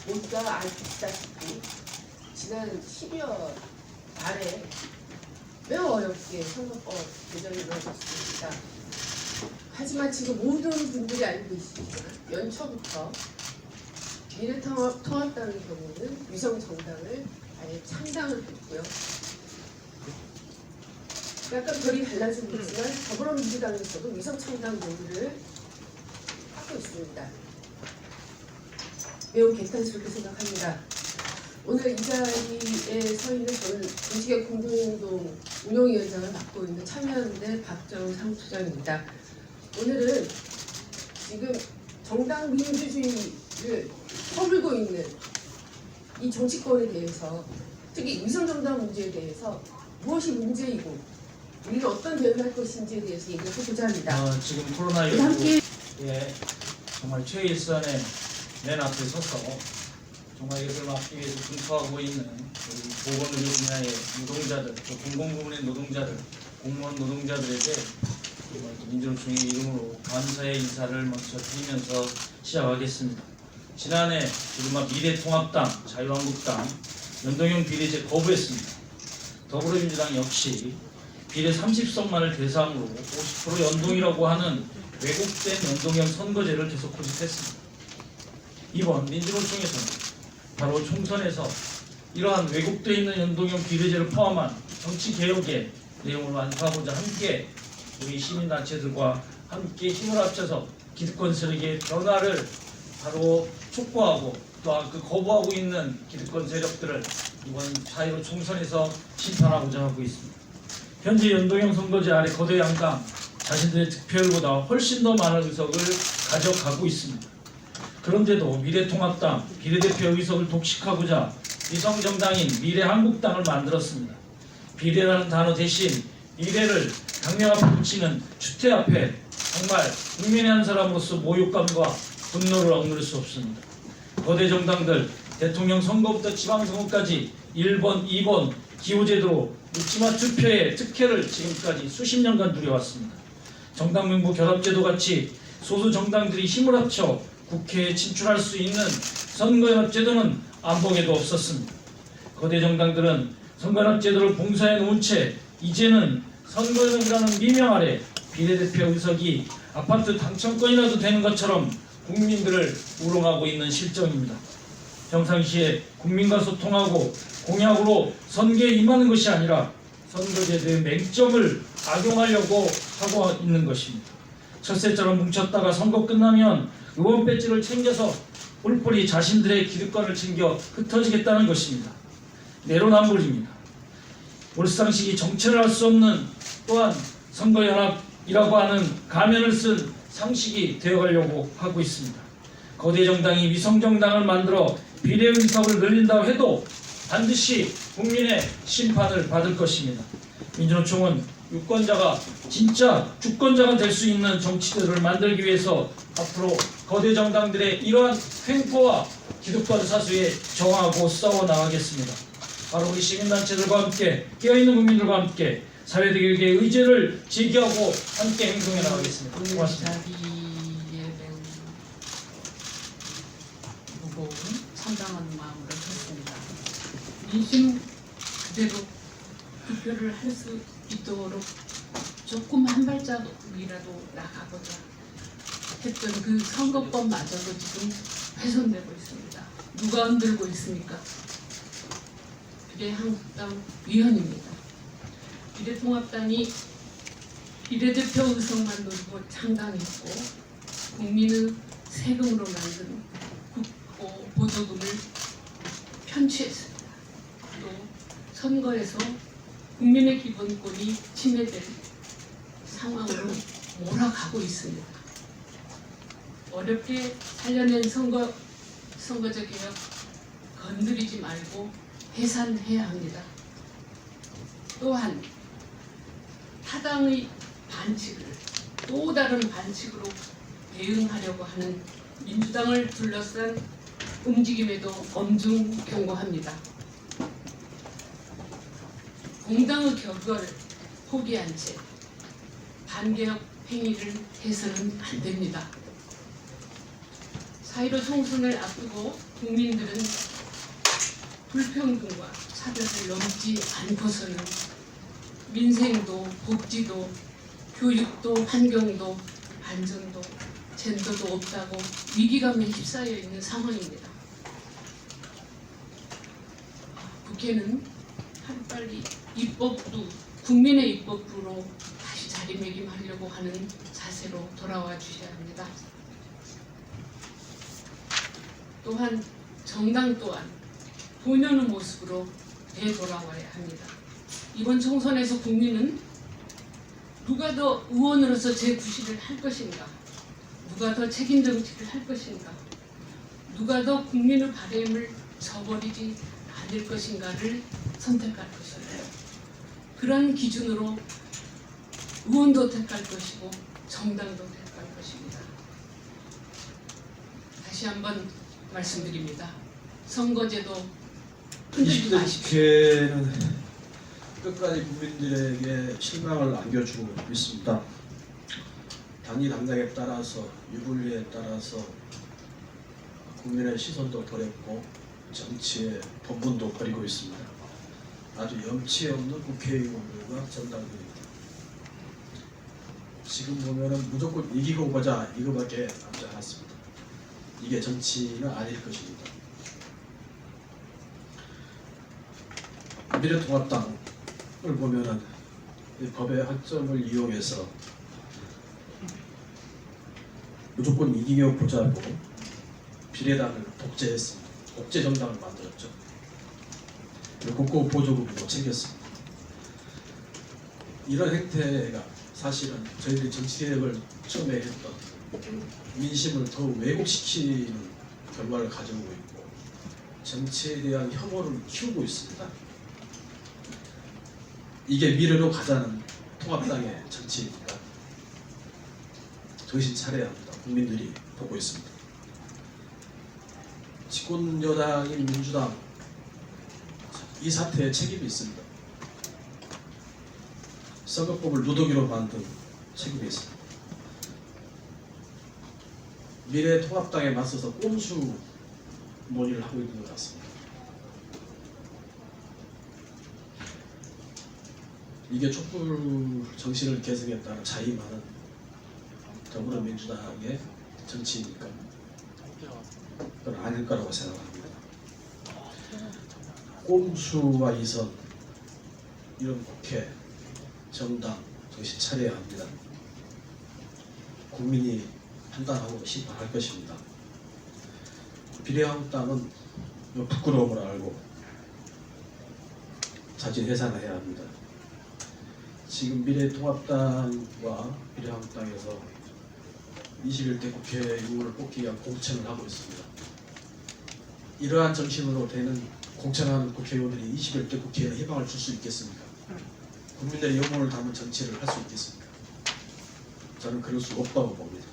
모두가 아시다시피 지난 12월 말에 매우 어렵게 선거법 개정이 이루어졌습니다. 하지만 지금 모든 분들이 알고 계시지만 연초부터 미래통합당의 경우는 위성정당을 아예 창당을 했고요. 약간 결이 달라지고 있지만 더불어민주당에서도 위성창당 논의를 하고 있습니다. 매우 개탄스럽게 생각합니다. 오늘 이 자리에 서 있는 저는 정치개 공동운동 운영위원장을 맡고 있는 참여연대 박정우 사무처장입니다. 오늘은 지금 정당 민주주의를 허물고 있는 이 정치권에 대해서, 특히 위성정당 문제에 대해서 무엇이 문제이고 우리는 어떤 대응을 할 것인지에 대해서 얘기를 해보자 합니다. 지금 코로나19에 정말 최일선의 맨 앞에 서서 정말 이것을 막기 위해서 분투하고 있는 우리 보건의료 분야의 노동자들, 또 공공부문의 노동자들, 공무원 노동자들에게 민주노총의 이름으로 감사의 인사를 먼저 드리면서 시작하겠습니다. 지난해 이른바 미래통합당, 자유한국당 연동형 비례제 거부했습니다. 더불어민주당 역시 비례 30석만을 대상으로 50% 연동이라고 하는 왜곡된 연동형 선거제를 계속 고집했습니다. 이번 민주노총에서는 바로 총선에서 이러한 왜곡되어 있는 연동형 비례제를 포함한 정치개혁의 내용을 완수하고자 함께 우리 시민단체들과 함께 힘을 합쳐서 기득권 세력의 변화를 바로 촉구하고 또한 그 거부하고 있는 기득권 세력들을 이번 4.15 총선에서 심판하고자 하고 있습니다. 현재 연동형 선거제 아래 거대 양당 자신들의 득표율보다 훨씬 더 많은 의석을 가져가고 있습니다. 그런데도 미래통합당 비례대표 의석을 독식하고자 위성정당인 미래한국당을 만들었습니다. 비례라는 단어 대신 미래를 강명 앞에 붙이는 추태 앞에 정말 국민의 한 사람으로서 모욕감과 분노를 억누를 수 없습니다. 거대 정당들 대통령 선거부터 지방선거까지 1번, 2번 기호제도로 묻지마 투표의 특혜를 지금까지 수십 년간 누려왔습니다. 정당명부 결합제도 같이 소수 정당들이 힘을 합쳐 국회에 진출할 수 있는 선거연합제도는 안보에도 없었습니다. 거대 정당들은 선거연합제도를 봉사해 놓은 채 이제는 선거연합이라는 미명 아래 비례대표 의석이 아파트 당첨권이라도 되는 것처럼 국민들을 우롱하고 있는 실정입니다. 평상시에 국민과 소통하고 공약으로 선거에 임하는 것이 아니라 선거제도의 맹점을 악용하려고 하고 있는 것입니다. 첫새처럼 뭉쳤다가 선거 끝나면 의원 배지를 챙겨서 뿔뿔이 자신들의 기득권을 챙겨 흩어지겠다는 것입니다. 내로남불입니다. 몰상식이 정체를 할 수 없는 또한 선거연합이라고 하는 가면을 쓴 상식이 되어가려고 하고 있습니다. 거대 정당이 위성정당을 만들어 비례 의석을 늘린다고 해도 반드시 국민의 심판을 받을 것입니다. 민주노총은 유권자가 진짜 주권자가 될 수 있는 정치들을 만들기 위해서 앞으로 거대 정당들의 이러한 횡포와 기득권 사수에 저항하고 싸워 나가겠습니다. 바로 우리 시민단체들과 함께 깨어있는 국민들과 함께 사회대결의 의제를 제기하고 함께 행동해 나가겠습니다. 고맙습니다. 자비에 매우 무거운 상당한 마음으로 했습니다. 민심 그대로 투표를 할 수 있도록 조금 한 발자국이라도 나가보자 했던 그 선거법마저도 지금 훼손되고 있습니다. 누가 흔들고 있습니까? 비례한국당 위원입니다. 비례통합당이 비례대표 의석만 노리고 창당했고 국민의 세금으로 만든 보조금을 편취했습니다. 또 선거에서 국민의 기본권이 침해된 상황으로 몰아가고 있습니다. 어렵게 살려낸 선거제 개혁 건드리지 말고 해산해야 합니다. 또한 타당의 반칙을 또 다른 반칙으로 대응하려고 하는 민주당을 둘러싼 움직임에도 엄중 경고합니다. 공당의 결과를 포기한 채 반개혁 행위를 해서는 안 됩니다. 4.15 총선을 앞두고 국민들은 불평등과 차별을 넘지 않고서는 민생도 복지도 교육도 환경도 안전도 젠더도 없다고 위기감에 휩싸여 있는 상황입니다. 국회는 하루빨리 입법부, 국민의 입법부로 다시 자리매김하려고 하는 자세로 돌아와 주셔야 합니다. 또한 정당 또한 본연의 모습으로 되돌아와야 합니다. 이번 총선에서 국민은 누가 더 의원으로서 제9시를 할 것인가, 누가 더 책임 정치를 할 것인가, 누가 더 국민의 바램을 저버리지 않을 것인가를 선택할 것입니다. 그런 기준으로 의원도 택할 것이고 정당도 택할 것입니다. 다시 한번 말씀드립니다. 선거제도 흔들지 20대 마십시오. 국회는 끝까지 국민들에게 실망을 안겨주고 있습니다. 당이 당락에 따라서 유불리에 따라서 국민의 시선도 버렸고 정치의 본분도 버리고 있습니다. 아주 염치 없는 국회의원들과 정당들입니다. 지금 보면은 무조건 이기고 보자 이거밖에 남지 않았습니다. 이게 정치는 아닐 것입니다. 미래통합당을 보면은 이 법의 학점을 이용해서 무조건 이기고 보자고 비례당을 독재했습니다. 독재 정당을 만들었죠. 그리고 국고 보조금을 못 챙겼습니다. 이런 행태가 사실은 저희들이 정치개혁을 처음에 했던 민심을 더 왜곡시키는 결과를 가져오고 있고 정치에 대한 혐오를 키우고 있습니다. 이게 미래로 가자는 통합당의 정치입니까? 정신 차려야 합니다. 국민들이 보고 있습니다. 집권 여당인 민주당 이 사태에 책임이 있습니다. 선거법을 누더기로 만든 책임이 있습니다. 미래통합당에 맞서서 꼼수 논의를 하고 있는 것 같습니다. 이게 촛불 정신을 계승했다는 자임하는 더불어민주당의 정치입니까? 그건 아닐 거라고 생각합니다. 꼼수와 이선 이런 국회, 정당 정신 차려야 합니다. 국민이 판단하고 심판할 것입니다. 비례한국당은 부끄러움을 알고 자진 해산을 해야 합니다. 지금 미래통합당과 비례한국당에서 21대 국회의원을 뽑기 위한 공천을 하고 있습니다. 이러한 정신으로 되는 공천하는 국회의원들이 21대 국회에 희망을 줄 수 있겠습니까? 국민들의 영혼을 담은 정치를 할 수 있겠습니까? 저는 그럴 수 없다고 봅니다.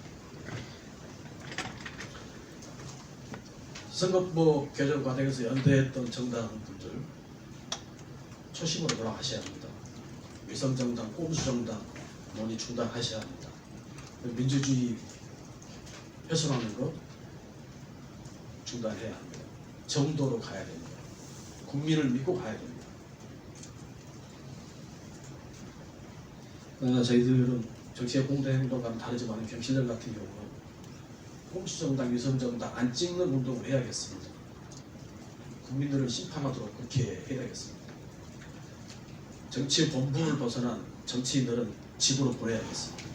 선거법 개정 과정에서 연대했던 정당분들 초심으로 돌아가셔야 합니다. 위성정당, 꼼수정당 논의 중단하셔야 합니다. 민주주의 훼손하는 것 중단해야 합니다. 정도로 가야 됩니다. 국민을 믿고 가야 됩니다. 저희들은 정치의 공동행동과는 다르지만 경실련 같은 경우는 꼼수정당, 위성정당 안 찍는 운동을 해야겠습니다. 국민들을 심판하도록 그렇게 해야겠습니다. 정치의 본분을 벗어난 정치인들은 집으로 보내야겠습니다.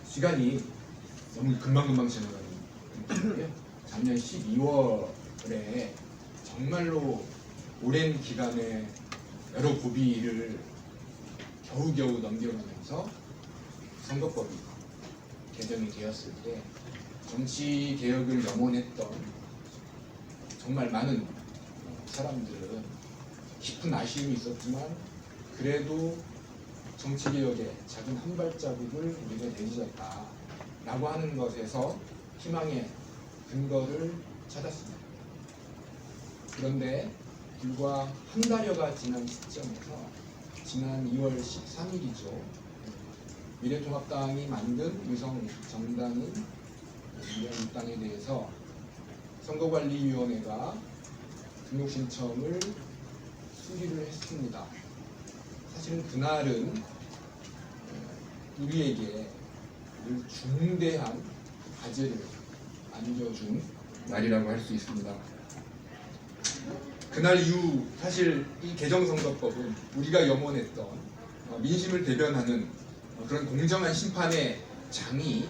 시간이 너무 금방금방 지나가는 느낌이고요. 작년 12월에 정말로 오랜 기간에 여러 고비를 겨우겨우 넘겨가면서 선거법이 개정이 되었을 때 정치 개혁을 염원했던 정말 많은 사람들은 깊은 아쉬움이 있었지만 그래도 정치개혁의 작은 한 발자국을 우리가 내딛었다라고 하는 것에서 희망의 근거를 찾았습니다. 그런데 불과 한 달여가 지난 시점에서 지난 2월 13일이죠. 미래통합당이 만든 위성정당인 미래한국당에 대해서 선거관리위원회가 등록 신청을 수리를 했습니다. 사실은 그날은 우리에게 늘 중대한 과제를 안겨준 날이라고 할 수 있습니다. 그날 이후 사실 이 개정선거법은 우리가 염원했던 민심을 대변하는 그런 공정한 심판의 장이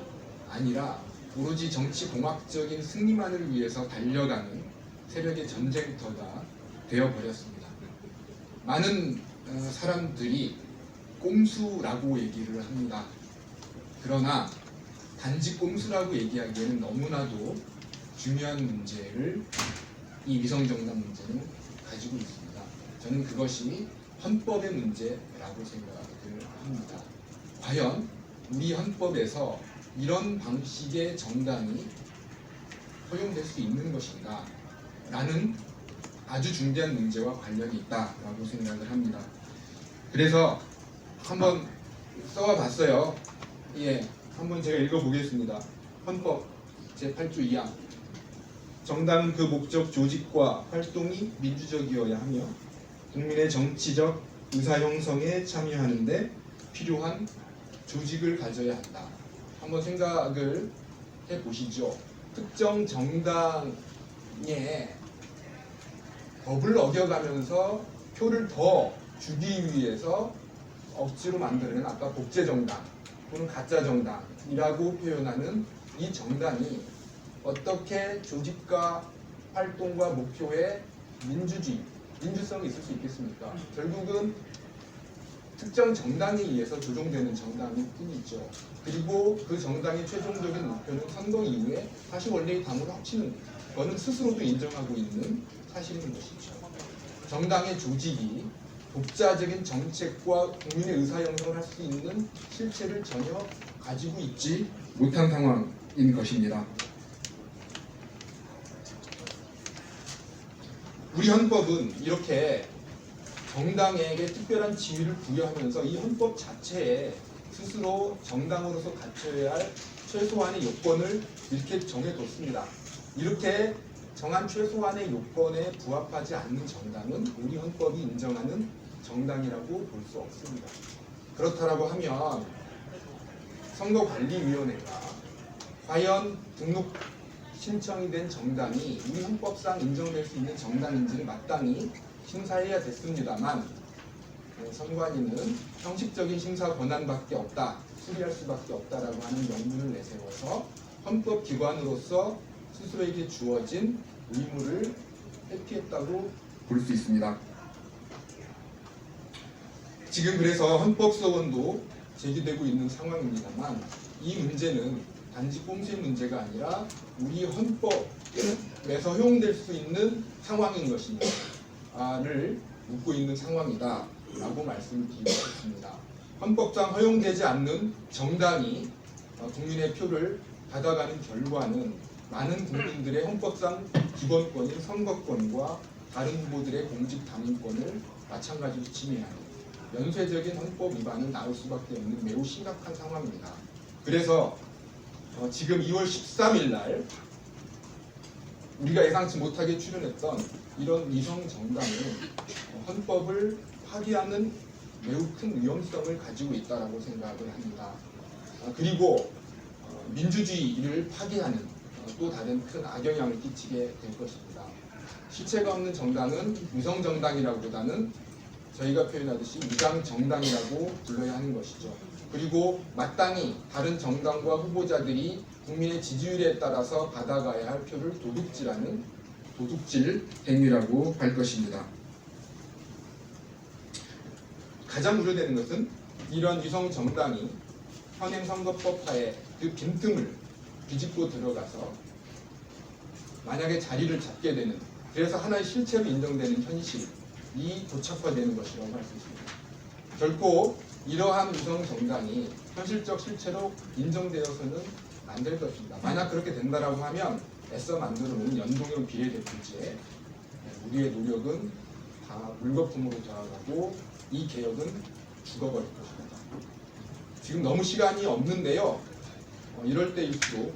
아니라 오로지 정치 공학적인 승리만을 위해서 달려가는 세력의 전쟁터가 되어버렸습니다. 많은 사람들이 꼼수라고 얘기를 합니다. 그러나 단지 꼼수라고 얘기하기에는 너무나도 중요한 문제를 이 위성정당 문제는 가지고 있습니다. 저는 그것이 헌법의 문제라고 생각을 합니다. 과연 우리 헌법에서 이런 방식의 정당이 허용될 수 있는 것인가? 라는 아주 중대한 문제와 관련이 있다라고 생각을 합니다. 그래서 한번 써와봤어요. 예, 한번 제가 읽어보겠습니다. 헌법 제8조 2항. 정당은 그 목적, 조직과 활동이 민주적이어야 하며 국민의 정치적 의사 형성에 참여하는데 필요한 조직을 가져야 한다. 한번 생각을 해보시죠. 특정 정당의 법을 어겨가면서 표를 더 주기 위해서 억지로 만드는 아까 복제정당 또는 가짜정당이라고 표현하는 이 정당이 어떻게 조직과 활동과 목표에 민주성이 있을 수 있겠습니까? 결국은 특정 정당에 의해서 조종되는 정당일 뿐이죠. 그리고 그 정당의 최종적인 목표는 선거 이후에 다시 원래의 당으로 합치는 것은 스스로도 인정하고 있는 사실인 것이죠. 정당의 조직이 독자적인 정책과 국민의 의사 형성을 할 수 있는 실체를 전혀 가지고 있지 못한 상황인 것입니다. 우리 헌법은 이렇게 정당에게 특별한 지위를 부여하면서 이 헌법 자체에 스스로 정당으로서 갖춰야 할 최소한의 요건을 이렇게 정해뒀습니다. 이렇게 정한 최소한의 요건에 부합하지 않는 정당은 우리 헌법이 인정하는 정당이라고 볼 수 없습니다. 그렇다라고 하면 선거관리위원회가 과연 등록 신청이 된 정당이 우리 헌법상 인정될 수 있는 정당인지를 마땅히 심사해야 됐습니다만 선관위는 형식적인 심사 권한밖에 없다, 수리할 수밖에 없다라고 하는 명분을 내세워서 헌법기관으로서 스스로에게 주어진 의무를 회피했다고 볼 수 있습니다. 지금 그래서 헌법소원도 제기되고 있는 상황입니다만 이 문제는 단지 꼼수의 문제가 아니라 우리 헌법에서 허용될 수 있는 상황인 것이냐를 묻고 있는 상황이다 라고 말씀드리고 싶습니다. 헌법상 허용되지 않는 정당이 국민의 표를 받아가는 결과는 많은 국민들의 헌법상 기본권인 선거권과 다른 후보들의 공직 당인권을 마찬가지로 침해하는 연쇄적인 헌법 위반은 나올 수밖에 없는 매우 심각한 상황입니다. 그래서 지금 2월 13일 날 우리가 예상치 못하게 출연했던 이런 위성 정당은 헌법을 파기하는 매우 큰 위험성을 가지고 있다고 생각을 합니다. 그리고 민주주의를 파기하는 또 다른 큰 악영향을 끼치게 될 것입니다. 실체가 없는 정당은 위성 정당이라기보다는 저희가 표현하듯이 위장 정당이라고 불러야 하는 것이죠. 그리고 마땅히 다른 정당과 후보자들이 국민의 지지율에 따라서 받아가야 할 표를 도둑질하는 도둑질 행위라고 할 것입니다. 가장 우려되는 것은 이런 위성 정당이 현행 선거법 하에 그 빈틈을 비집고 들어가서 만약에 자리를 잡게 되는, 그래서 하나의 실체로 인정되는 현실이 도착화되는 것이라고 할 수 있습니다. 결코 이러한 위성 정당이 현실적 실체로 인정되어서는 안 될 것입니다. 만약 그렇게 된다라고 하면 애써 만들어 놓은 연동형 비례대표제, 우리의 노력은 다 물거품으로 돌아가고 이 개혁은 죽어버릴 것입니다. 지금 너무 시간이 없는데요. 이럴 때일수록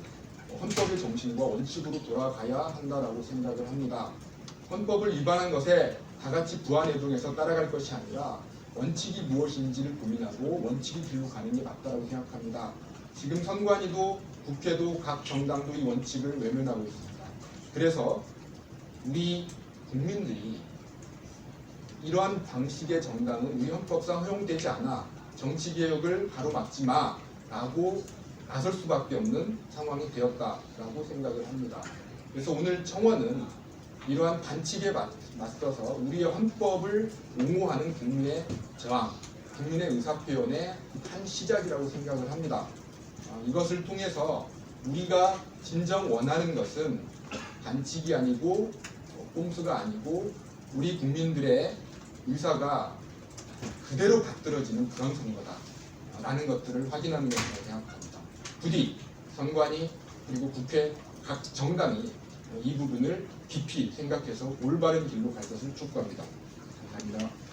헌법의 정신과 원칙으로 돌아가야 한다라고 생각을 합니다. 헌법을 위반한 것에 다 같이 부안해동해서 따라갈 것이 아니라 원칙이 무엇인지를 고민하고 원칙의 길로 가는 게 맞다라고 생각합니다. 지금 선관위도 국회도 각 정당도 이 원칙을 외면하고 있습니다. 그래서 우리 국민들이 이러한 방식의 정당은 우리 헌법상 허용되지 않아 정치개혁을 가로막지 마라고 나설 수밖에 없는 상황이 되었다라고 생각을 합니다. 그래서 오늘 청원은 이러한 반칙에 맞서서 우리의 헌법을 옹호하는 국민의 저항, 국민의 의사표현의 한 시작이라고 생각을 합니다. 이것을 통해서 우리가 진정 원하는 것은 반칙이 아니고 꼼수가 아니고 우리 국민들의 의사가 그대로 받들어지는 그런 선거다라는 것들을 확인하는 것이라고 생각합니다. 부디 선관위 그리고 국회 각 정당이 이 부분을 깊이 생각해서 올바른 길로 갈 것을 촉구합니다. 감사합니다.